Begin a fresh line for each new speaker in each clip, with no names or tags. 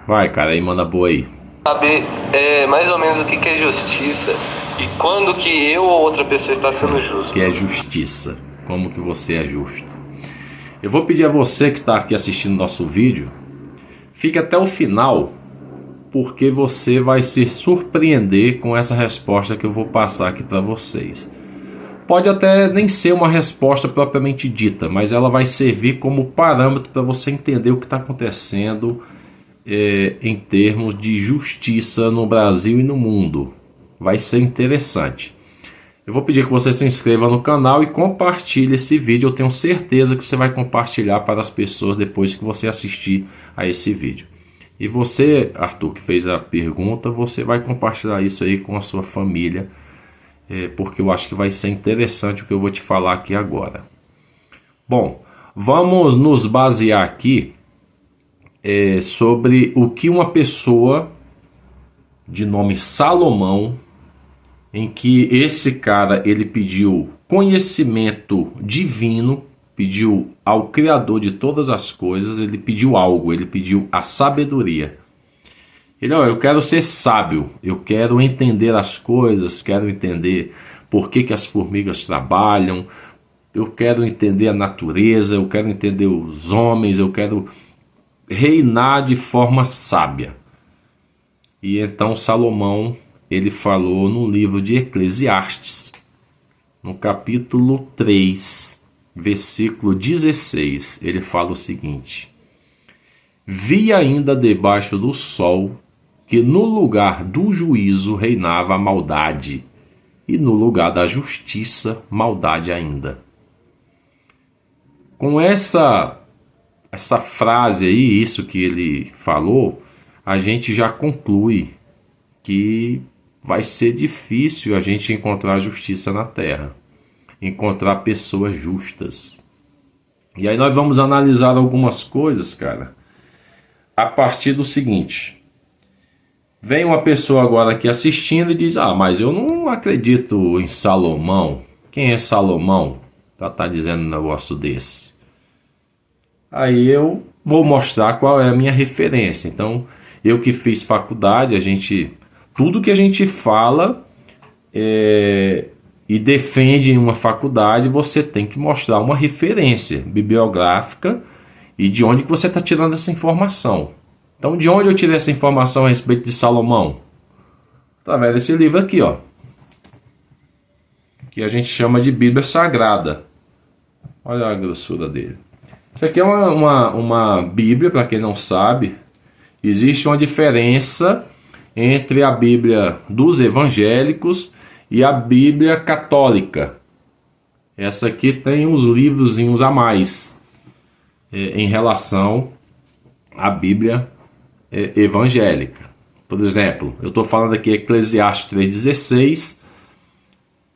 Vai, cara, aí manda boa aí.
Saber mais ou menos o que é justiça e quando que eu ou outra pessoa está sendo justo.
Que é justiça. Como que você é justo? Eu vou pedir a você que está aqui assistindo nosso vídeo, fique até o final, porque você vai se surpreender com essa resposta que eu vou passar aqui para vocês. Pode até nem ser uma resposta propriamente dita, mas ela vai servir como parâmetro para você entender o que está acontecendo em termos de justiça no Brasil e no mundo. Vai ser interessante. Eu vou pedir que você se inscreva no canal e compartilhe esse vídeo. Eu tenho certeza que você vai compartilhar para as pessoas depois que você assistir a esse vídeo. E você, Arthur, que fez a pergunta, você vai compartilhar isso aí com a sua família, porque eu acho que vai ser interessante o que eu vou te falar aqui agora. Bom, vamos nos basear aqui sobre o que uma pessoa de nome Salomão, em que esse cara ele pediu conhecimento divino, pediu ao Criador de todas as coisas, ele pediu algo, ele pediu a sabedoria. Ele, eu quero ser sábio, eu quero entender as coisas, quero entender por que as formigas trabalham, eu quero entender a natureza, eu quero entender os homens, eu quero reinar de forma sábia. E então Salomão, ele falou no livro de Eclesiastes, no capítulo 3, versículo 16, ele fala o seguinte: vi ainda debaixo do sol que no lugar do juízo reinava a maldade, e no lugar da justiça, maldade ainda. Com essa frase aí, isso que ele falou, a gente já conclui que vai ser difícil a gente encontrar justiça na terra, encontrar pessoas justas. E aí nós vamos analisar algumas coisas, cara, a partir do seguinte: vem uma pessoa agora aqui assistindo e diz: mas eu não acredito em Salomão. Quem é Salomão para estar dizendo um negócio desse? Aí eu vou mostrar qual é a minha referência. Então, eu que fiz faculdade, tudo que a gente fala e defende em uma faculdade, você tem que mostrar uma referência bibliográfica e de onde que você está tirando essa informação. Então, de onde eu tirei essa informação a respeito de Salomão? Através desse livro aqui, ó, que a gente chama de Bíblia Sagrada. Olha a grossura dele. Isso aqui é uma Bíblia, para quem não sabe. Existe uma diferença entre a Bíblia dos evangélicos e a Bíblia católica. Essa aqui tem uns livrozinhos a mais em relação à Bíblia evangélica. Por exemplo, eu estou falando aqui Eclesiastes 3,16.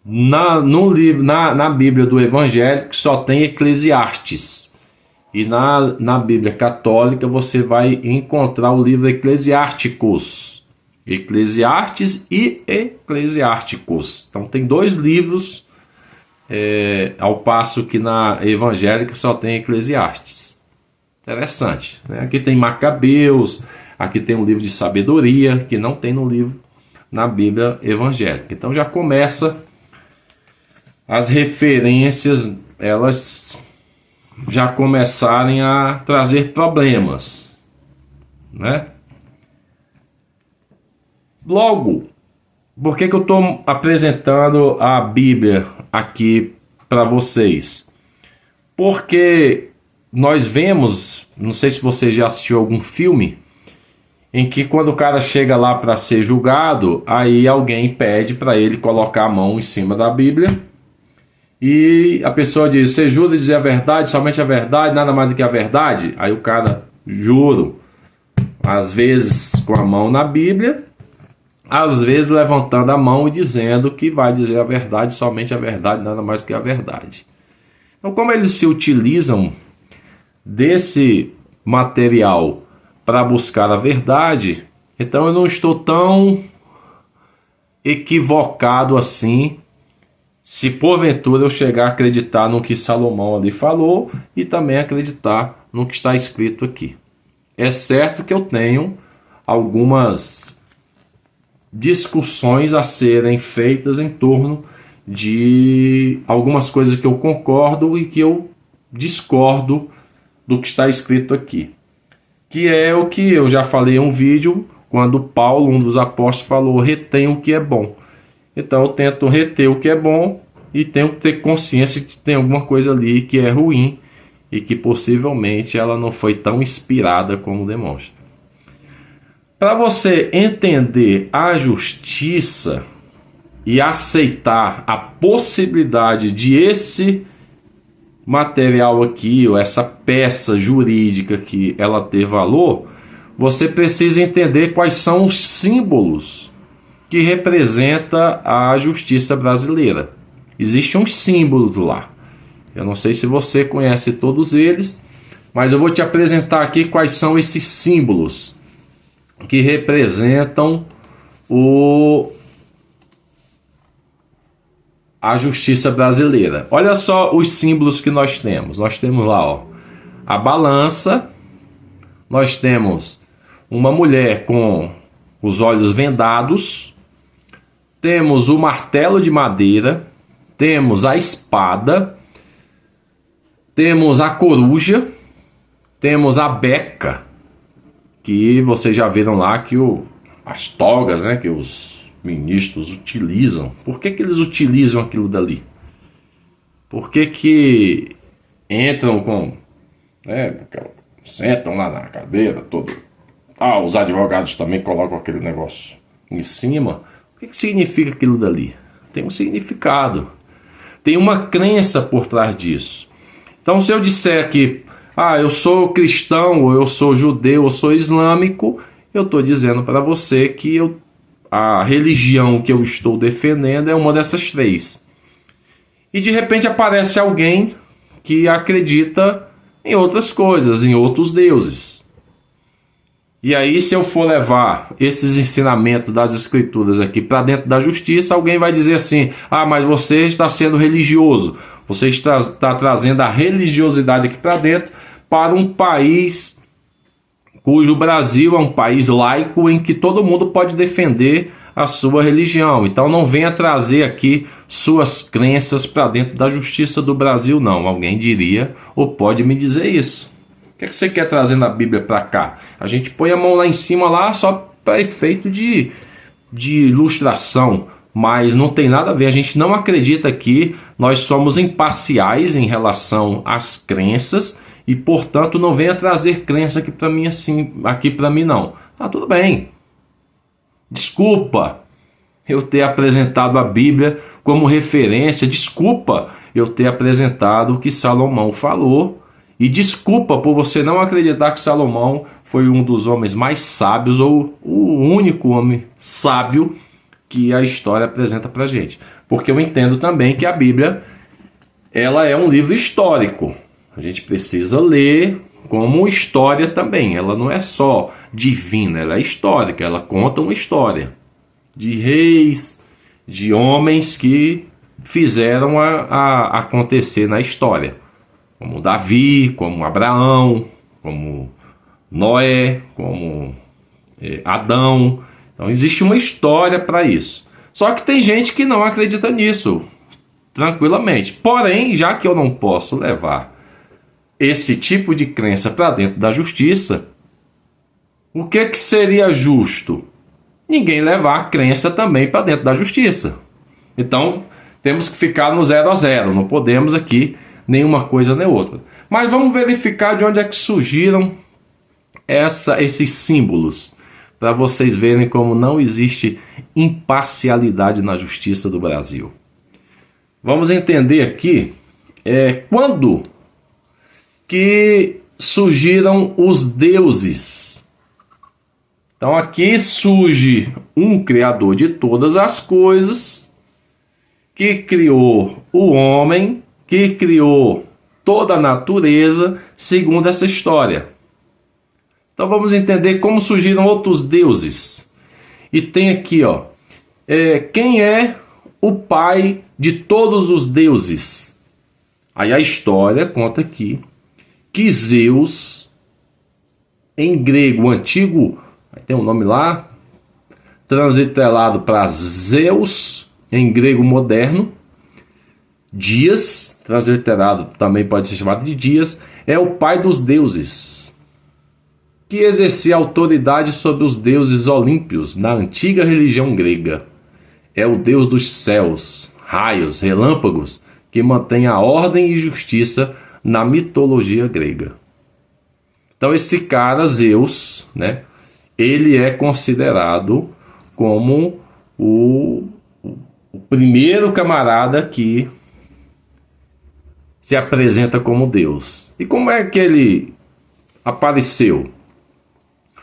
Na Bíblia do evangélico só tem Eclesiastes. E na Bíblia católica você vai encontrar o livro Eclesiásticos. Eclesiastes e Eclesiásticos. Então tem dois livros, ao passo que na evangélica só tem Eclesiastes. Interessante, né? Aqui tem Macabeus, aqui tem um livro de sabedoria, que não tem na Bíblia evangélica. Então já começa as referências, elas já começarem a trazer problemas, né? Logo, por que eu estou apresentando a Bíblia aqui para vocês? Porque nós vemos, não sei se você já assistiu algum filme, em que quando o cara chega lá para ser julgado, aí alguém pede para ele colocar a mão em cima da Bíblia, e a pessoa diz: você jura dizer a verdade, somente a verdade, nada mais do que a verdade? Aí o cara: juro. Às vezes com a mão na Bíblia, às vezes levantando a mão e dizendo que vai dizer a verdade, somente a verdade, nada mais do que a verdade. Então, como eles se utilizam desse material para buscar a verdade, então eu não estou tão equivocado assim, se porventura eu chegar a acreditar no que Salomão ali falou e também acreditar no que está escrito aqui. É certo que eu tenho algumas discussões a serem feitas em torno de algumas coisas que eu concordo e que eu discordo do que está escrito aqui. Que é o que eu já falei em um vídeo, quando Paulo, um dos apóstolos, falou: retém o que é bom. Então eu tento reter o que é bom e tenho que ter consciência que tem alguma coisa ali que é ruim e que possivelmente ela não foi tão inspirada como demonstra. Para você entender a justiça e aceitar a possibilidade de esse material aqui, ou essa peça jurídica que ela ter valor, você precisa entender quais são os símbolos que representa a justiça brasileira. Existem uns símbolos lá. Eu não sei se você conhece todos eles, mas eu vou te apresentar aqui quais são esses símbolos que representam a justiça brasileira. Olha só os símbolos que nós temos. Nós temos lá, ó, a balança. Nós temos uma mulher com os olhos vendados. Temos o martelo de madeira. Temos a espada. Temos a coruja. Temos a beca, que vocês já viram lá que as togas, né, que os ministros utilizam. Por que eles utilizam aquilo dali? Por que entram com... sentam lá na cadeira todo. Os advogados também colocam aquele negócio em cima. O que significa aquilo dali? Tem um significado. Tem uma crença por trás disso. Então, se eu disser que eu sou cristão, ou eu sou judeu, ou sou islâmico, eu estou dizendo para você que a religião que eu estou defendendo é uma dessas três. E de repente aparece alguém que acredita em outras coisas, em outros deuses. E aí, se eu for levar esses ensinamentos das escrituras aqui para dentro da justiça, alguém vai dizer assim: mas você está sendo religioso, você está trazendo a religiosidade aqui para dentro, para um país cujo Brasil é um país laico em que todo mundo pode defender a sua religião. Então não venha trazer aqui suas crenças para dentro da justiça do Brasil, não. Alguém diria ou pode me dizer isso. O que você quer trazer na Bíblia para cá? A gente põe a mão lá em cima lá só para efeito de ilustração, mas não tem nada a ver. A gente não acredita que nós somos imparciais em relação às crenças e, portanto, não venha trazer crença aqui para mim assim, aqui para mim não. Tudo bem. Desculpa eu ter apresentado a Bíblia como referência. Desculpa eu ter apresentado o que Salomão falou. E desculpa por você não acreditar que Salomão foi um dos homens mais sábios ou o único homem sábio que a história apresenta para gente. Porque eu entendo também que a Bíblia ela é um livro histórico. A gente precisa ler como história também. Ela não é só divina, ela é histórica. Ela conta uma história de reis, de homens que fizeram a acontecer na história. Como Davi, como Abraão, como Noé, como Adão. Então existe uma história para isso. Só que tem gente que não acredita nisso, tranquilamente. Porém, já que eu não posso levar esse tipo de crença para dentro da justiça, o que seria justo? Ninguém levar a crença também para dentro da justiça. Então, temos que ficar no 0 a 0, não podemos aqui nenhuma coisa nem outra. Mas vamos verificar de onde é que surgiram esses símbolos, para vocês verem como não existe imparcialidade na justiça do Brasil. Vamos entender aqui quando que surgiram os deuses. Então aqui surge um criador de todas as coisas, que criou o homem, que criou toda a natureza, segundo essa história. Então vamos entender como surgiram outros deuses. E tem aqui, quem é o pai de todos os deuses? Aí a história conta aqui que Zeus, em grego antigo, tem um nome lá, transliterado para Zeus, em grego moderno. Dias, transliterado também pode ser chamado de Dias, é o pai dos deuses, que exercia autoridade sobre os deuses olímpios na antiga religião grega. É o deus dos céus, raios, relâmpagos, que mantém a ordem e justiça na mitologia grega. Então esse cara, Zeus, né, ele é considerado como o primeiro camarada que se apresenta como Deus. E como é que ele apareceu?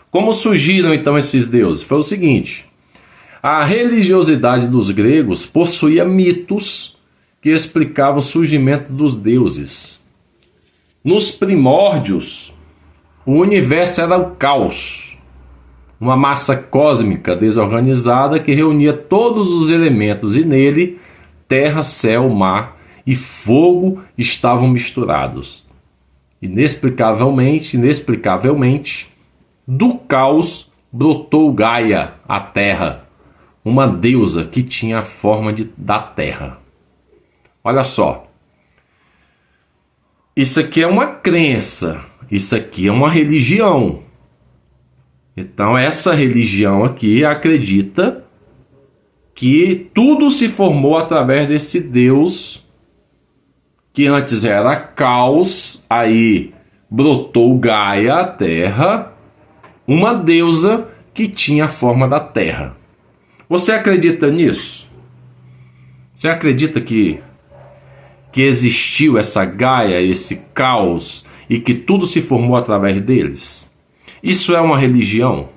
Como surgiram então esses deuses? Foi o seguinte: a religiosidade dos gregos possuía mitos que explicavam o surgimento dos deuses. Nos primórdios, o universo era o caos, uma massa cósmica desorganizada que reunia todos os elementos, e nele terra, céu, mar e fogo estavam misturados. Inexplicavelmente, do caos brotou Gaia, a terra, uma deusa que tinha a forma da terra. Olha só, isso aqui é uma crença, isso aqui é uma religião. Então essa religião aqui acredita que tudo se formou através desse Deus que antes era caos, aí brotou Gaia, a terra, uma deusa que tinha a forma da terra. Você acredita nisso? Você acredita que existiu essa Gaia, esse caos, e que tudo se formou através deles? Isso é uma religião?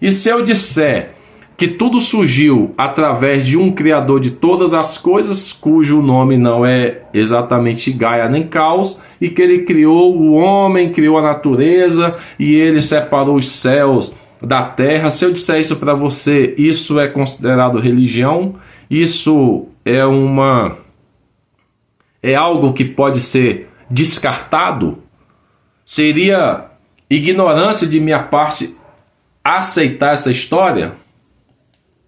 E se eu disser que tudo surgiu através de um criador de todas as coisas, cujo nome não é exatamente Gaia nem caos, e que ele criou o homem, criou a natureza, e ele separou os céus da terra? Se eu disser isso para você, isso é considerado religião? Isso é algo que pode ser descartado? Seria ignorância de minha parte aceitar essa história?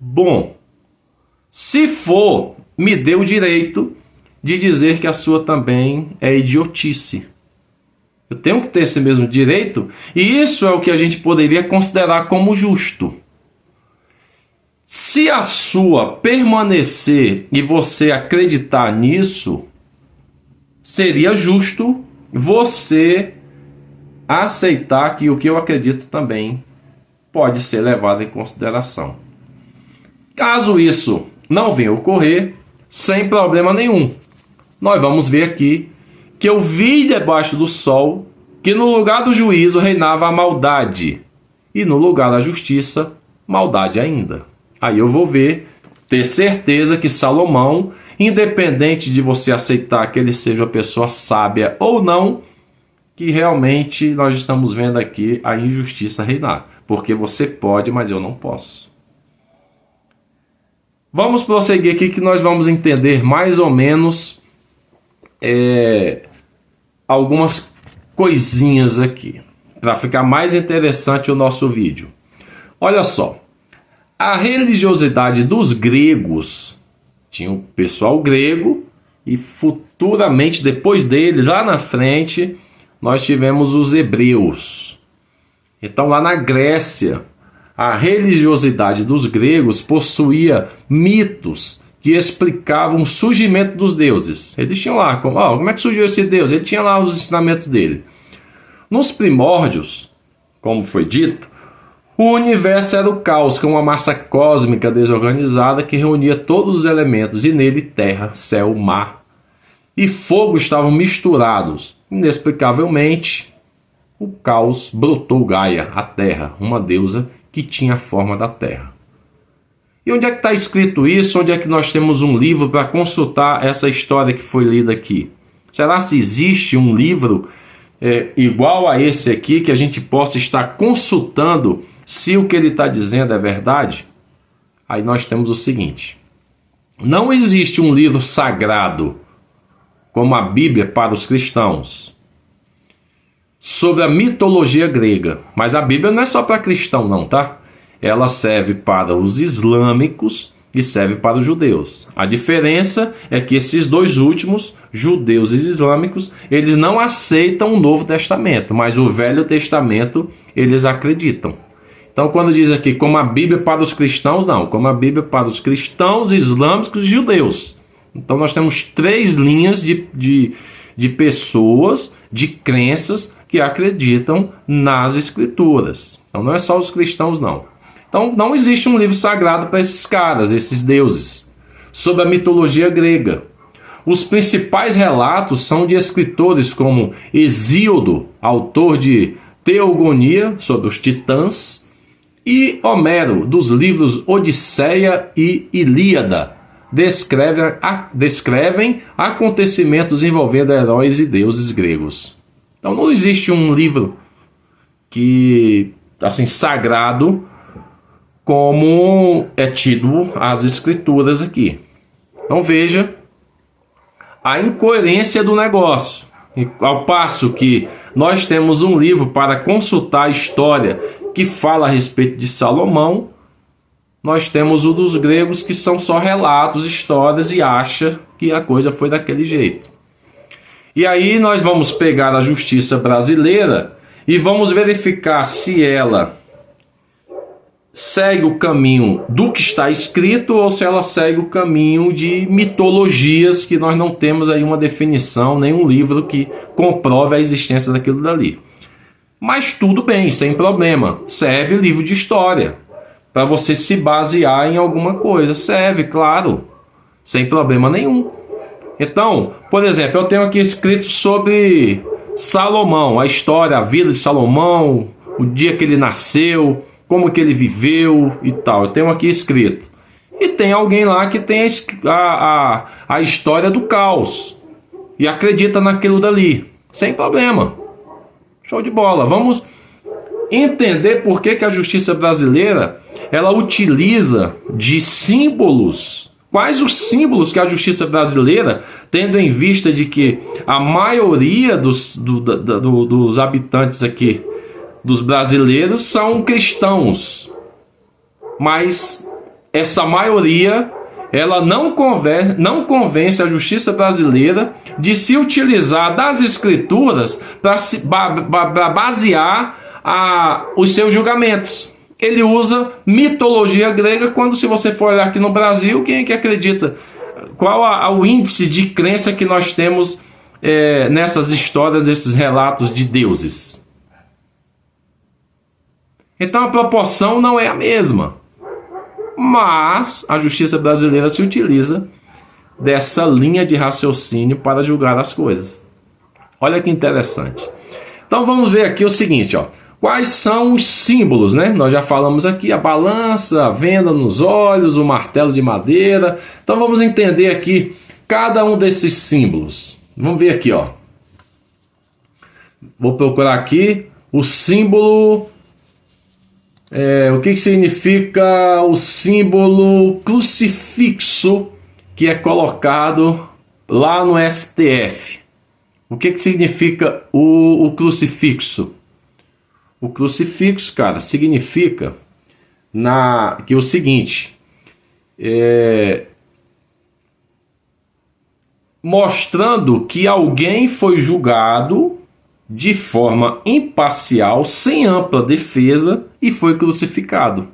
Bom, se for, me dê o direito de dizer que a sua também é idiotice. Eu tenho que ter esse mesmo direito, e isso é o que a gente poderia considerar como justo. Se a sua permanecer e você acreditar nisso, seria justo você aceitar que o que eu acredito também pode ser levado em consideração. Caso isso não venha a ocorrer, sem problema nenhum, nós vamos ver aqui que eu vi debaixo do sol que no lugar do juízo reinava a maldade, e no lugar da justiça, maldade ainda. Aí eu vou ter certeza que Salomão, independente de você aceitar que ele seja uma pessoa sábia ou não, que realmente nós estamos vendo aqui a injustiça reinar. Porque você pode, mas eu não posso. Vamos prosseguir aqui que nós vamos entender mais ou menos algumas coisinhas aqui, para ficar mais interessante o nosso vídeo. Olha só, a religiosidade dos gregos, tinha o pessoal grego, e futuramente, depois deles, lá na frente, nós tivemos os hebreus. Então lá na Grécia, a religiosidade dos gregos possuía mitos que explicavam o surgimento dos deuses. Eles tinham lá, como é que surgiu esse deus? Ele tinha lá os ensinamentos dele. Nos primórdios, como foi dito, o universo era o caos, com uma massa cósmica desorganizada que reunia todos os elementos, e nele terra, céu, mar e fogo estavam misturados. Inexplicavelmente, o caos brotou Gaia, a terra, uma deusa que tinha a forma da terra. E onde é que está escrito isso? Onde é que nós temos um livro para consultar essa história que foi lida aqui? Será se existe um livro igual a esse aqui, que a gente possa estar consultando se o que ele está dizendo é verdade? Aí nós temos o seguinte: não existe um livro sagrado como a Bíblia para os cristãos. sobre a mitologia grega. Mas a Bíblia não é só para cristão não, tá? Ela serve para os islâmicos e serve para os judeus. A diferença é que esses dois últimos, judeus e islâmicos, eles não aceitam o Novo Testamento, mas o Velho Testamento eles acreditam. Então quando diz aqui como a Bíblia para os cristãos, não, como a Bíblia para os cristãos, islâmicos e judeus. Então nós temos três linhas de pessoas, de crenças que acreditam nas Escrituras. Então não é só os cristãos não. Então não existe um livro sagrado para esses caras, esses deuses. Sobre a mitologia grega, os principais relatos são de escritores como Hesíodo, autor de Teogonia, sobre os titãs, e Homero, dos livros Odisseia e Ilíada, descrevem acontecimentos envolvendo heróis e deuses gregos. Então não existe um livro que, assim, sagrado como é tido as escrituras aqui. Então veja a incoerência do negócio. Ao passo que nós temos um livro para consultar a história que fala a respeito de Salomão, nós temos o dos gregos que são só relatos, histórias e acha que a coisa foi daquele jeito. E aí nós vamos pegar a justiça brasileira e vamos verificar se ela segue o caminho do que está escrito ou se ela segue o caminho de mitologias que nós não temos aí uma definição, nenhum livro que comprove a existência daquilo dali. Mas tudo bem, sem problema, serve livro de história para você se basear em alguma coisa, serve, claro, sem problema nenhum. Então, por exemplo, eu tenho aqui escrito sobre Salomão, a história, a vida de Salomão, o dia que ele nasceu, como que ele viveu e tal. Eu tenho aqui escrito. E tem alguém lá que tem a história do caos e acredita naquilo dali, sem problema. Show de bola. Vamos entender por que a justiça brasileira ela utiliza de símbolos. Quais os símbolos que a justiça brasileira, tendo em vista de que a maioria dos habitantes aqui, dos brasileiros, são cristãos, mas essa maioria ela não convence a justiça brasileira de se utilizar das escrituras para basear os seus julgamentos. Ele usa mitologia grega quando, se você for olhar aqui no Brasil, quem é que acredita? Qual o índice de crença que nós temos nessas histórias, nesses relatos de deuses? Então a proporção não é a mesma. Mas a justiça brasileira se utiliza dessa linha de raciocínio para julgar as coisas. Olha que interessante. Então vamos ver aqui o seguinte, ó. Quais são os símbolos, né? Nós já falamos aqui a balança, a venda nos olhos, o martelo de madeira. Então vamos entender aqui cada um desses símbolos. Vamos ver aqui, ó. Vou procurar aqui o símbolo. O que significa o símbolo crucifixo que é colocado lá no STF? O que significa o crucifixo? O crucifixo, cara, significa que é o seguinte, mostrando que alguém foi julgado de forma imparcial, sem ampla defesa, e foi crucificado.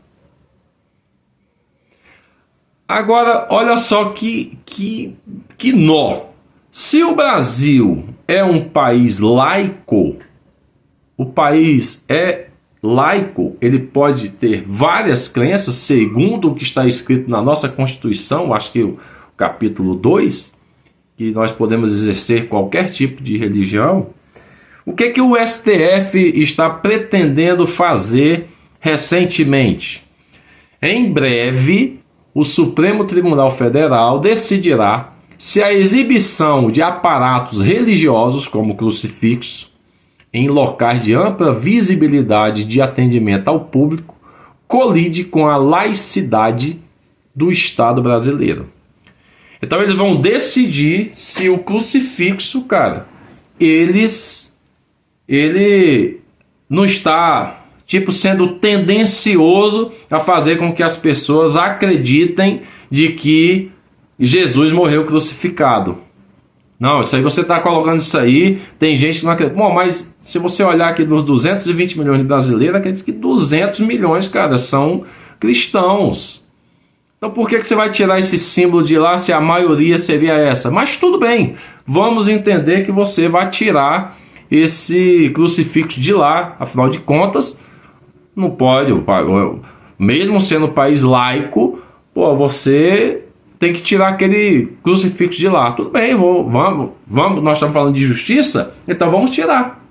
Agora, olha só que nó. Se o Brasil é um país laico, o país é laico, ele pode ter várias crenças, segundo o que está escrito na nossa Constituição, acho que o capítulo 2, que nós podemos exercer qualquer tipo de religião. O que o STF está pretendendo fazer recentemente? Em breve, o Supremo Tribunal Federal decidirá se a exibição de aparatos religiosos, como crucifixo, em locais de ampla visibilidade de atendimento ao público, colide com a laicidade do Estado brasileiro. Então eles vão decidir se o crucifixo, cara, eles ele não está, tipo, sendo tendencioso a fazer com que as pessoas acreditem de que Jesus morreu crucificado. Não, isso aí você está colocando isso aí, tem gente que não acredita. Bom, mas se você olhar aqui dos 220 milhões de brasileiros, acredito que 200 milhões, cara, são cristãos. Então por que você vai tirar esse símbolo de lá se a maioria seria essa? Mas tudo bem, vamos entender que você vai tirar esse crucifixo de lá, afinal de contas, não pode, mesmo sendo um país laico, pô, você tem que tirar aquele crucifixo de lá. Tudo bem, vamos, nós estamos falando de justiça, então vamos tirar.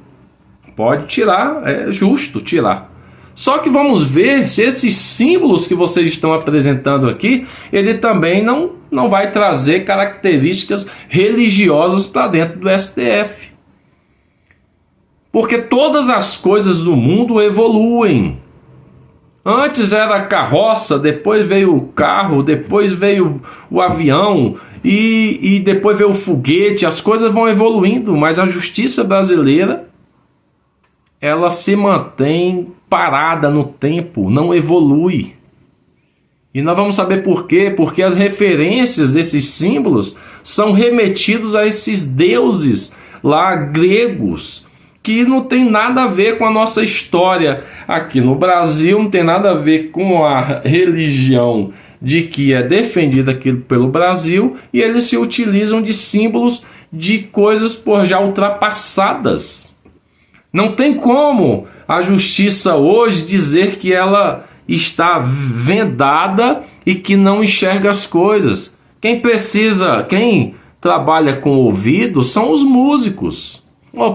Pode tirar, é justo tirar. Só que vamos ver se esses símbolos que vocês estão apresentando aqui, ele também não vai trazer características religiosas para dentro do STF. Porque todas as coisas do mundo evoluem. Antes era a carroça, depois veio o carro, depois veio o avião e depois veio o foguete. As coisas vão evoluindo, mas a justiça brasileira, ela se mantém parada no tempo, não evolui. E nós vamos saber por quê? Porque as referências desses símbolos são remetidos a esses deuses lá gregos, que não tem nada a ver com a nossa história aqui no Brasil, não tem nada a ver com a religião de que é defendida aqui pelo Brasil, e eles se utilizam de símbolos de coisas por já ultrapassadas. Não tem como a justiça hoje dizer que ela está vendada e que não enxerga as coisas. Quem trabalha com ouvido são os músicos.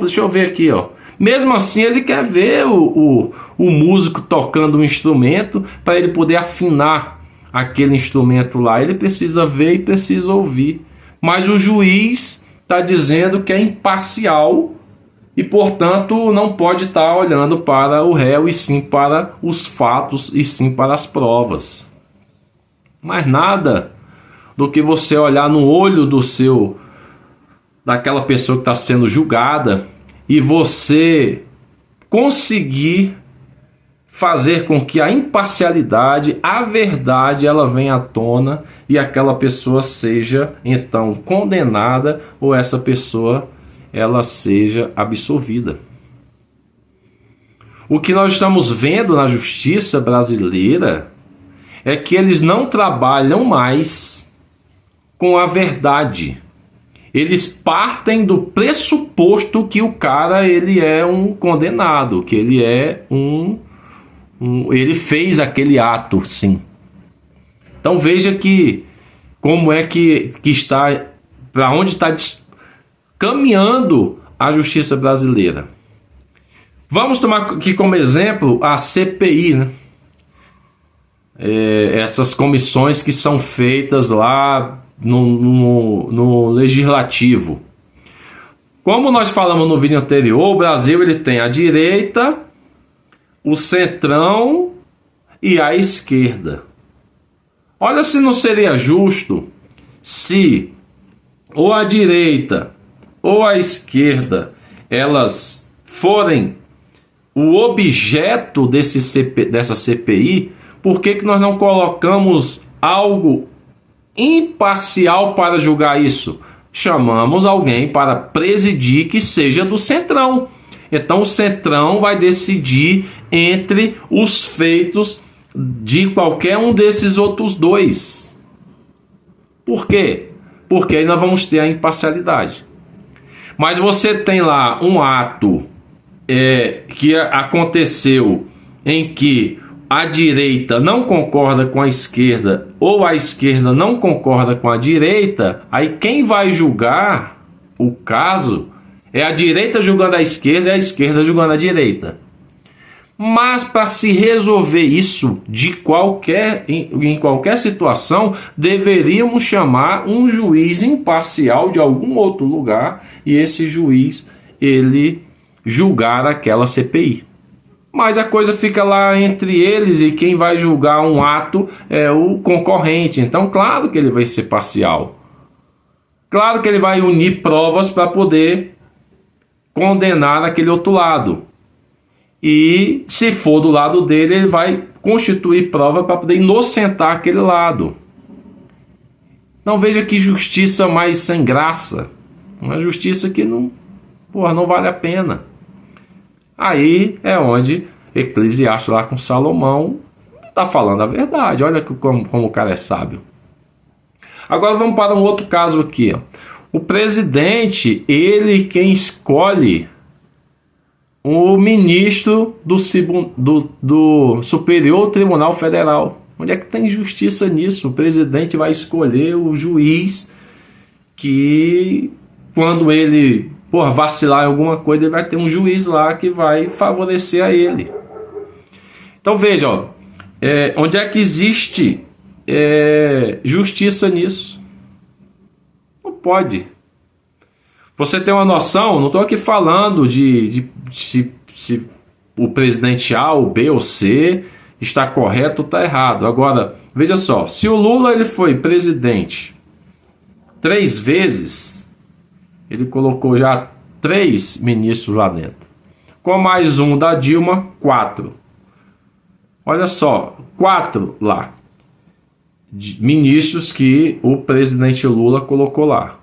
Deixa eu ver aqui, ó. Mesmo assim, ele quer ver o músico tocando um instrumento para ele poder afinar aquele instrumento lá. Ele precisa ver e precisa ouvir. Mas o juiz está dizendo que é imparcial e, portanto, não pode estar olhando para o réu e sim para os fatos e sim para as provas. Mas nada do que você olhar no olho daquela pessoa que está sendo julgada e você conseguir fazer com que a imparcialidade, a verdade, ela venha à tona e aquela pessoa seja então condenada ou essa pessoa ela seja absolvida. O que nós estamos vendo na justiça brasileira é que eles não trabalham mais com a verdade. Eles partem do pressuposto que o cara ele é um condenado, que ele é ele fez aquele ato, sim. Então veja que como é que está, para onde está caminhando a justiça brasileira. Vamos tomar aqui como exemplo a CPI, né? Essas comissões que são feitas lá no legislativo. Como nós falamos no vídeo anterior, o Brasil ele tem a direita, o centrão e a esquerda. Olha se não seria justo se ou a direita ou a esquerda elas forem o objeto dessa CPI. Por que nós não colocamos algo imparcial para julgar isso? Chamamos alguém para presidir que seja do centrão. Então o centrão vai decidir entre os feitos de qualquer um desses outros dois. Por quê? Porque aí nós vamos ter a imparcialidade. Mas você tem lá um ato que aconteceu em que a direita não concorda com a esquerda ou a esquerda não concorda com a direita, aí quem vai julgar o caso é a direita julgando a esquerda e a esquerda julgando a direita. Mas para se resolver isso em qualquer situação, deveríamos chamar um juiz imparcial de algum outro lugar e esse juiz ele julgar aquela CPI. Mas a coisa fica lá entre eles e quem vai julgar um ato é o concorrente. Então, claro que ele vai ser parcial. Claro que ele vai unir provas para poder condenar aquele outro lado. E se for do lado dele, ele vai constituir prova para poder inocentar aquele lado. Então veja que justiça mais sem graça. Uma justiça que não vale a pena. Aí é onde Eclesiastes lá com Salomão está falando a verdade. Olha como o cara é sábio. Agora vamos para um outro caso aqui. O presidente, ele quem escolhe o ministro do Superior Tribunal Federal. Onde é que tem justiça nisso? O presidente vai escolher o juiz que, quando ele vacilar em alguma coisa, ele vai ter um juiz lá que vai favorecer a ele. Então veja, onde é que existe justiça nisso? Não pode. Você tem uma noção, não estou aqui falando de se o presidente A, ou B ou C está correto ou está errado. Agora, veja só, se o Lula ele foi presidente 3 vezes, ele colocou já 3 ministros lá dentro. Com mais um da Dilma, 4. Olha só, 4 lá. Ministros que o presidente Lula colocou lá.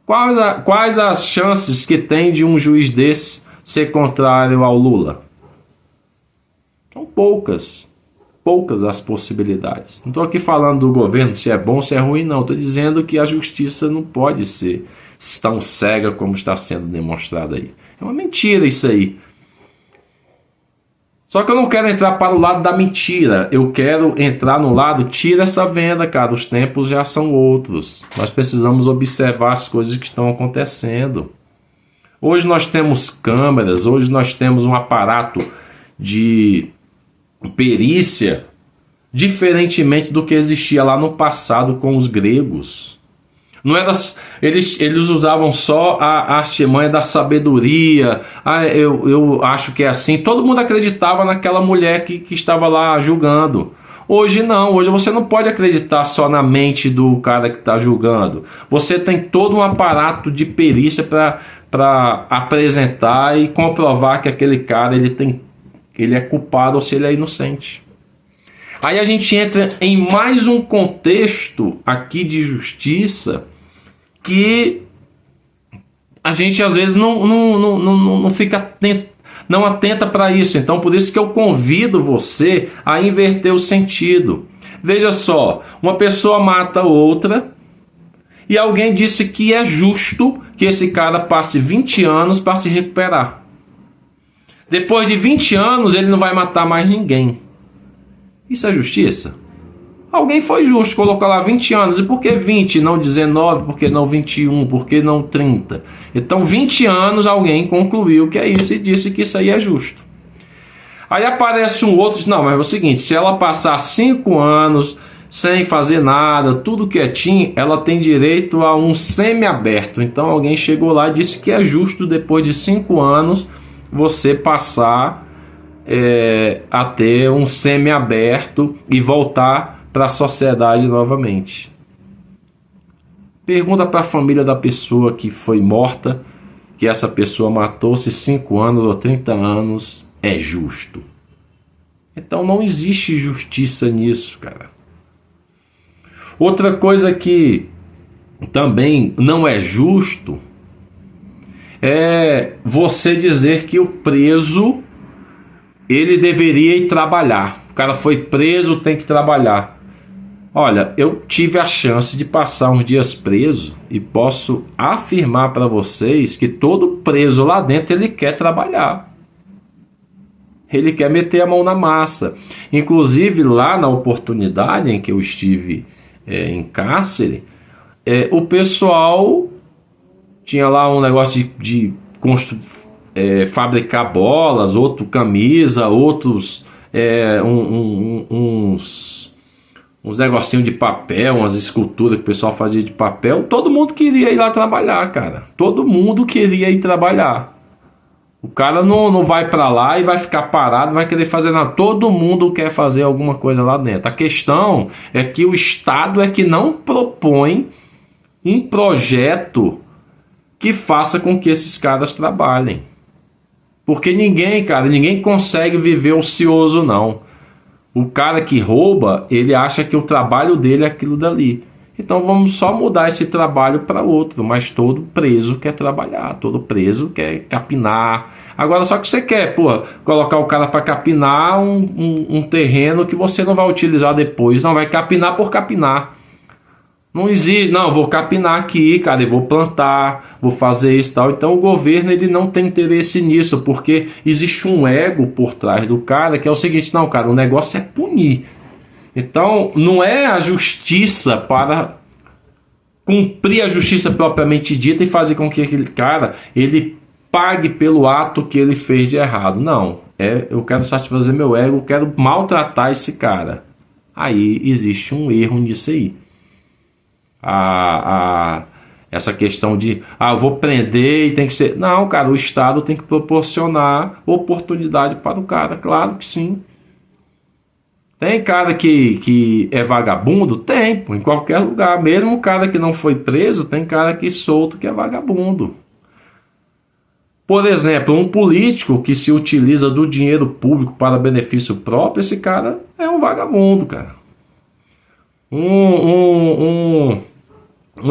Quais as chances que tem de um juiz desse ser contrário ao Lula? São poucas as possibilidades. Não estou aqui falando do governo, se é bom, se é ruim, não. Estou dizendo que a justiça não pode ser tão cega como está sendo demonstrado aí. É uma mentira isso aí. Só que eu não quero entrar para o lado da mentira. Eu quero entrar no lado, tira essa venda, cara. Os tempos já são outros. Nós precisamos observar as coisas que estão acontecendo. Hoje nós temos câmeras, hoje nós temos um aparato de perícia diferentemente do que existia lá no passado com os gregos. Não era, eles usavam só a artimanha da sabedoria. Eu acho que é assim. Todo mundo acreditava naquela mulher que estava lá julgando. Hoje não. Hoje você não pode acreditar só na mente do cara que está julgando. Você tem todo um aparato de perícia para apresentar e comprovar que aquele cara ele é culpado ou se ele é inocente. Aí a gente entra em mais um contexto aqui de justiça que a gente às vezes não fica atento, não atenta para isso. Então por isso que eu convido você a inverter o sentido. Veja só, uma pessoa mata outra e alguém disse que é justo que esse cara passe 20 anos para se recuperar. Depois de 20 anos ele não vai matar mais ninguém. Isso é justiça? Alguém foi justo, colocou lá 20 anos. E por que 20, não 19? Por que não 21? Por que não 30? Então 20 anos alguém concluiu que é isso e disse que isso aí é justo. Aí aparece um outro e diz, não, mas é o seguinte, se ela passar 5 anos sem fazer nada, tudo quietinho, ela tem direito a um semi-aberto. Então alguém chegou lá e disse que é justo depois de 5 anos você passar a ter um semi-aberto e voltar para a sociedade novamente. Pergunta para a família da pessoa que foi morta, que essa pessoa matou, se 5 anos ou 30 anos é justo. Então não existe justiça nisso, cara. Outra coisa que também não é justo é você dizer que o preso ele deveria ir trabalhar. O cara foi preso, tem que trabalhar. Olha, eu tive a chance de passar uns dias preso e posso afirmar para vocês que todo preso lá dentro ele quer trabalhar. Ele quer meter a mão na massa. Inclusive lá na oportunidade em que eu estive em cárcere, o pessoal tinha lá um negócio de fabricar bolas, outro camisa, outros uns negocinhos de papel, umas esculturas que o pessoal fazia de papel. Todo mundo queria ir lá trabalhar, cara. Todo mundo queria ir trabalhar. O cara não vai para lá e vai ficar parado, vai querer fazer nada. Todo mundo quer fazer alguma coisa lá dentro. A questão é que o Estado é que não propõe um projeto que faça com que esses caras trabalhem. Porque ninguém consegue viver ocioso, não. O cara que rouba, ele acha que o trabalho dele é aquilo dali. Então vamos só mudar esse trabalho para outro, mas todo preso quer trabalhar, todo preso quer capinar. Agora só que você quer, colocar o cara para capinar um terreno que você não vai utilizar depois, não, vai capinar por capinar. Não existe, não, vou capinar aqui, cara, e vou plantar, vou fazer isso e tal. Então o governo, ele não tem interesse nisso, porque existe um ego por trás do cara, que é o seguinte, não, cara, o negócio é punir. Então não é a justiça para cumprir a justiça propriamente dita e fazer com que aquele cara, ele pague pelo ato que ele fez de errado. Não, eu quero satisfazer meu ego, eu quero maltratar esse cara. Aí existe um erro nisso aí. Essa questão de eu vou prender e tem que ser... Não, cara, o Estado tem que proporcionar oportunidade para o cara, claro que sim. Tem cara que é vagabundo? Tem, em qualquer lugar. Mesmo o cara que não foi preso, tem cara que solto que é vagabundo. Por exemplo, um político que se utiliza do dinheiro público para benefício próprio, esse cara é um vagabundo, cara. Um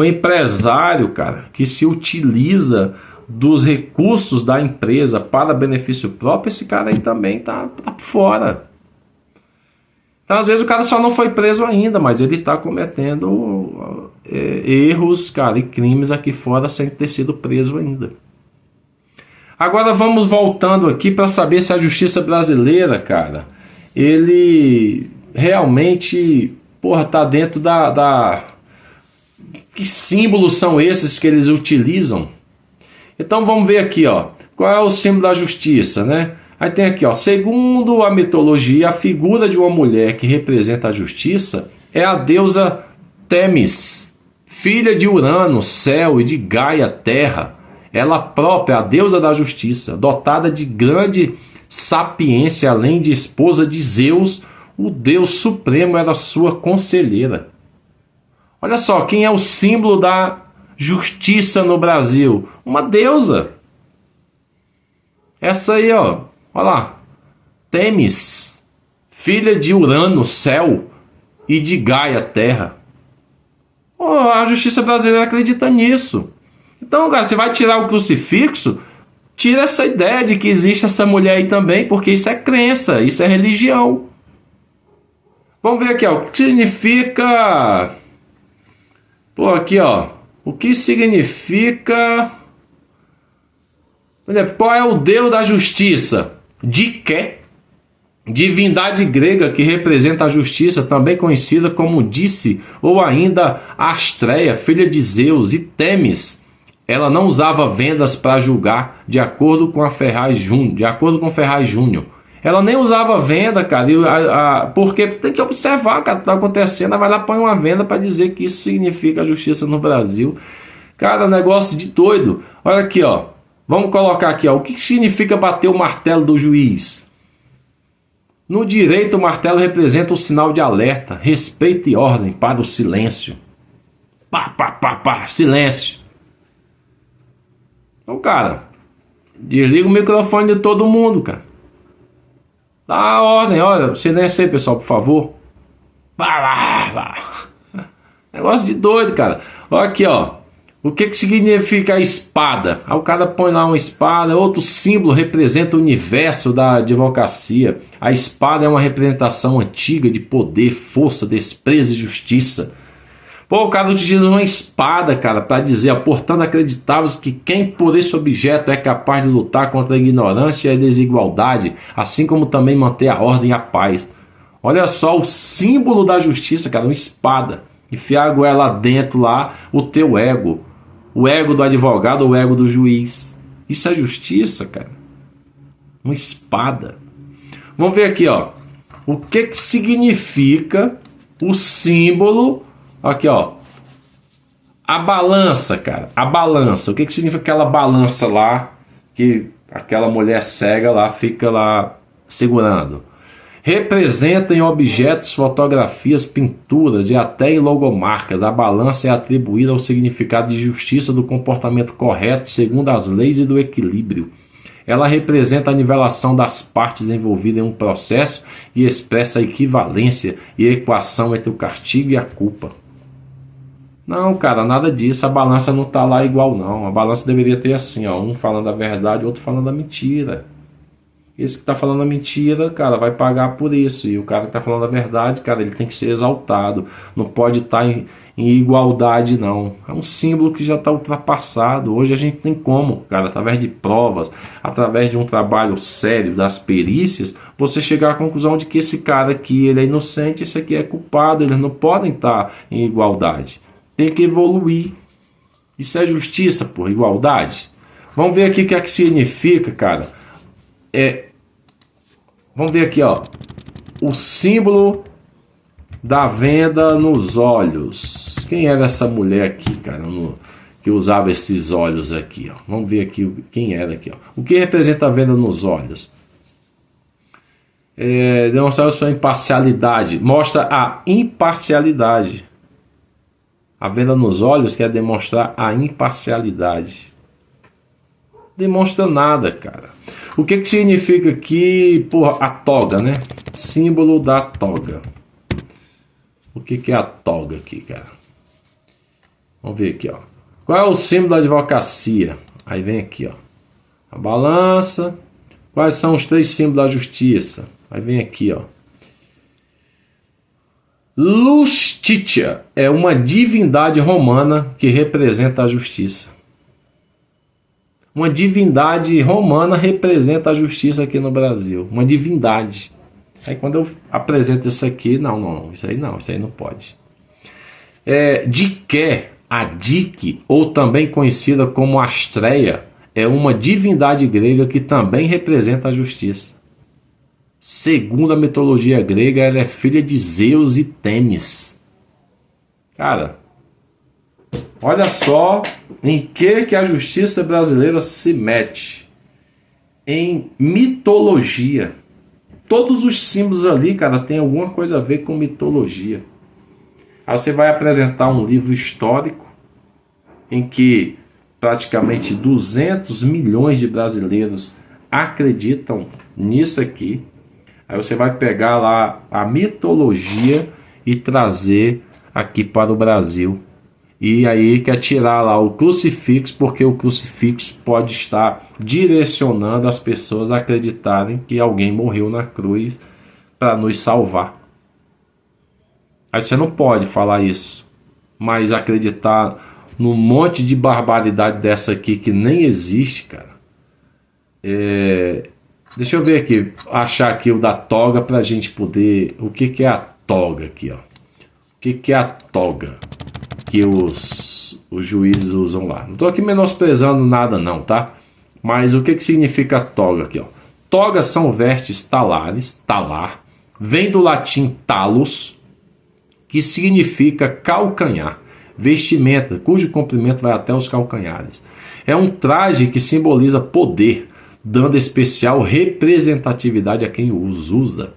empresário, cara, que se utiliza dos recursos da empresa para benefício próprio, esse cara aí também tá fora. Então, às vezes o cara só não foi preso ainda, mas ele está cometendo erros, cara, e crimes aqui fora sem ter sido preso ainda. Agora vamos voltando aqui para saber se a justiça brasileira, cara, ele realmente, tá dentro que símbolos são esses que eles utilizam? Então vamos ver aqui, qual é o símbolo da justiça, né? Aí tem aqui, segundo a mitologia, a figura de uma mulher que representa a justiça é a deusa Temis, filha de Urano, céu, e de Gaia, terra. Ela própria, a deusa da justiça, dotada de grande sapiência, além de esposa de Zeus, o Deus Supremo era sua conselheira. Olha só, quem é o símbolo da justiça no Brasil? Uma deusa. Essa aí, olha lá. Temis, filha de Urano, céu, e de Gaia, terra. A justiça brasileira acredita nisso. Então, cara, você vai tirar o crucifixo, tira essa ideia de que existe essa mulher aí também, porque isso é crença, isso é religião. Vamos ver aqui, o que significa... aqui, o que significa... Por exemplo, qual é o deus da justiça? Diké, divindade grega que representa a justiça, também conhecida como Dice, ou ainda Astreia, filha de Zeus, e Temis. Ela não usava vendas para julgar, de acordo com Ferraz Júnior. Ela nem usava venda, cara, porque tem que observar, cara, o que está acontecendo. Ela vai lá, põe uma venda para dizer que isso significa a justiça no Brasil. Cara, negócio de doido. Olha aqui, vamos colocar aqui, o que significa bater o martelo do juiz? No direito, o martelo representa o sinal de alerta, respeito e ordem para o silêncio. Silêncio. Então, cara, desliga o microfone de todo mundo, cara. Dá a ordem, olha, silêncio aí, pessoal, por favor. Negócio de doido, cara. Olha aqui, o que significa a espada? Aí o cara põe lá uma espada, outro símbolo representa o universo da advocacia. A espada é uma representação antiga de poder, força, desprezo e justiça. O cara utiliza uma espada, cara, para dizer, portanto, acreditávamos que quem por esse objeto é capaz de lutar contra a ignorância e a desigualdade, assim como também manter a ordem e a paz. Olha só o símbolo da justiça, cara, uma espada. Enfiar a goela lá dentro, o teu ego. O ego do advogado ou o ego do juiz. Isso é justiça, cara. Uma espada. Vamos ver aqui, o que significa o símbolo... Aqui, a balança, cara, a balança. O que significa aquela balança lá que aquela mulher cega lá fica lá segurando? Representa em objetos, fotografias, pinturas e até em logomarcas. A balança é atribuída ao significado de justiça, do comportamento correto segundo as leis e do equilíbrio. Ela representa a nivelação das partes envolvidas em um processo e expressa a equivalência e a equação entre o castigo e a culpa. Não, cara, nada disso. A balança não está lá igual, não. A balança deveria ter assim, ó, um falando a verdade, outro falando a mentira. Esse que está falando a mentira, cara, vai pagar por isso. E o cara que está falando a verdade, cara, ele tem que ser exaltado. Não pode estar em igualdade, não. É um símbolo que já está ultrapassado. Hoje a gente tem como, cara, através de provas, através de um trabalho sério das perícias, você chegar à conclusão de que esse cara aqui, ele é inocente, esse aqui é culpado. Eles não podem estar em igualdade. Tem que evoluir. Isso é justiça, por igualdade. Vamos ver aqui o que é que significa, cara. Vamos ver aqui, ó, o símbolo da venda nos olhos. Quem era essa mulher aqui, cara, que usava esses olhos aqui, ó? Vamos ver aqui quem era aqui, ó. O que representa a venda nos olhos? Demonstrar a sua imparcialidade. Mostra a imparcialidade. A venda nos olhos quer demonstrar a imparcialidade. Demonstra nada, cara. O que que significa aqui, porra, a toga, né? Símbolo da toga. O que que é a toga aqui, cara? Vamos ver aqui, ó. Qual é o símbolo da advocacia? Aí vem aqui, ó. A balança. Quais são os 3 símbolos da justiça? Aí vem aqui, ó. Lustitia é uma divindade romana que representa a justiça. Uma divindade romana representa a justiça aqui no Brasil. Uma divindade. Aí quando eu apresento isso aqui, não, isso aí não pode. Diké, a Dike, ou também conhecida como Astreia, é uma divindade grega que também representa a justiça. Segundo a mitologia grega, ela é filha de Zeus e Tênis. Cara, olha só em que a justiça brasileira se mete. Em mitologia. Todos os símbolos ali, cara, tem alguma coisa a ver com mitologia. Aí você vai apresentar um livro histórico em que praticamente 200 milhões de brasileiros acreditam nisso aqui. Aí você vai pegar lá a mitologia e trazer aqui para o Brasil. E aí quer tirar lá o crucifixo, porque o crucifixo pode estar direcionando as pessoas a acreditarem que alguém morreu na cruz para nos salvar. Aí você não pode falar isso, mas acreditar num monte de barbaridade dessa aqui que nem existe, cara. Deixa eu ver aqui, achar aqui o da toga pra gente poder... O que é a toga aqui, ó? O que é a toga que os juízes usam lá? Não tô aqui menosprezando nada não, tá? Mas o que significa toga aqui, ó? Togas são vestes talares, talar, vem do latim talos, que significa calcanhar, vestimenta cujo comprimento vai até os calcanhares. É um traje que simboliza poder, dando especial representatividade a quem os usa.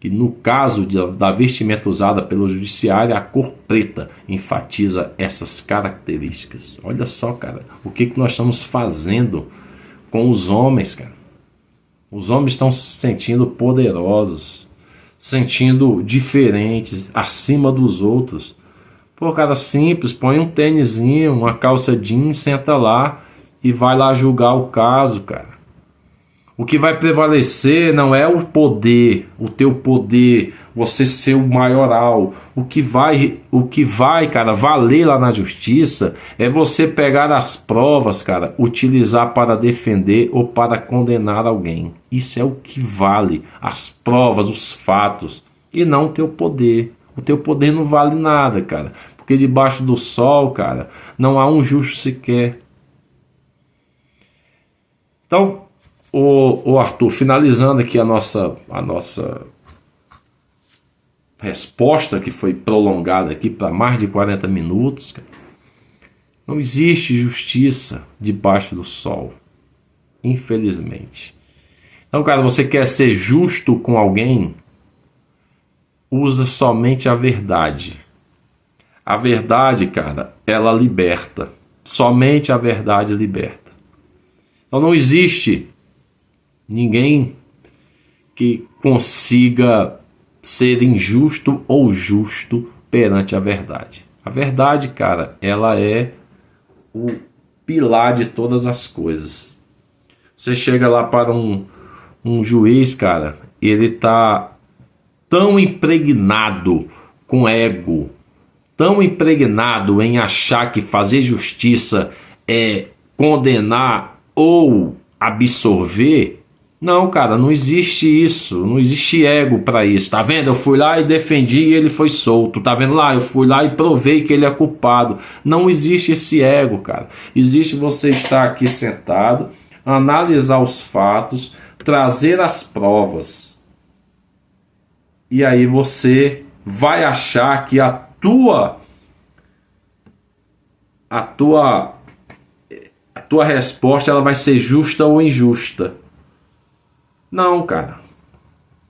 E no caso da vestimenta usada pelo judiciário, a cor preta enfatiza essas características. Olha só, cara, o que nós estamos fazendo com os homens, cara. Os homens estão se sentindo poderosos, sentindo diferentes, acima dos outros. Pô, cara, simples, põe um tênisinho, uma calça jeans, senta lá e vai lá julgar o caso, cara. O que vai prevalecer não é o poder, o teu poder, você ser o maioral. O que vai, cara, valer lá na justiça é você pegar as provas, cara, utilizar para defender ou para condenar alguém. Isso é o que vale, as provas, os fatos, e não o teu poder. O teu poder não vale nada, cara, porque debaixo do sol, cara, não há um justo sequer. Então, o Arthur, finalizando aqui a nossa resposta, que foi prolongada aqui para mais de 40 minutos, cara. Não existe justiça debaixo do sol, infelizmente. Então, cara, você quer ser justo com alguém, usa somente a verdade. A verdade, cara, ela liberta. Somente a verdade liberta. Então não existe ninguém que consiga ser injusto ou justo perante a verdade. A verdade, cara, ela é o pilar de todas as coisas. Você chega lá para um juiz, cara, ele tá tão impregnado com ego, tão impregnado em achar que fazer justiça é condenar ou absorver. Não, cara, não existe isso, não existe ego para isso. Tá vendo? Eu fui lá e defendi e ele foi solto. Tá vendo lá? Eu fui lá e provei que ele é culpado. Não existe esse ego, cara. Existe você estar aqui sentado, analisar os fatos, trazer as provas. E aí você vai achar que a tua resposta ela vai ser justa ou injusta. Não, cara.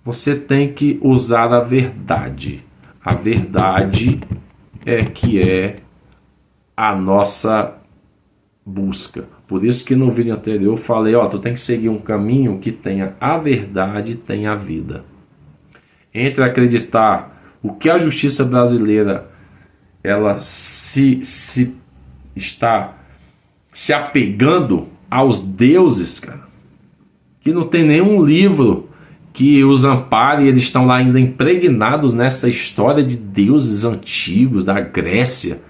Você tem que usar a verdade. A verdade é que é a nossa busca. Por isso que no vídeo anterior eu falei, tu tem que seguir um caminho que tenha a verdade e tenha a vida. Entre acreditar o que a justiça brasileira ela está se apegando aos deuses, cara, que não tem nenhum livro que os ampare, eles estão lá ainda impregnados nessa história de deuses antigos da Grécia,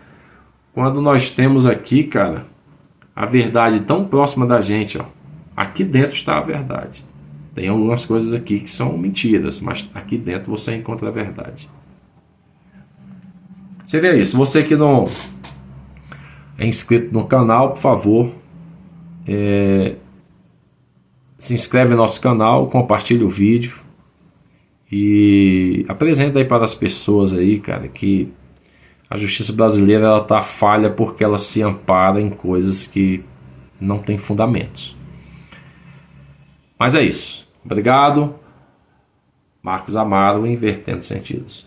quando nós temos aqui, cara, a verdade tão próxima da gente, aqui dentro está a verdade. Tem algumas coisas aqui que são mentiras, mas aqui dentro você encontra a verdade. Seria isso. Você que não é inscrito no canal, por favor, se inscreve no nosso canal, compartilha o vídeo e apresenta aí para as pessoas aí, cara, que a justiça brasileira ela tá falha porque ela se ampara em coisas que não tem fundamentos. Mas é isso. Obrigado. Marcos Amaro, Invertendo Sentidos.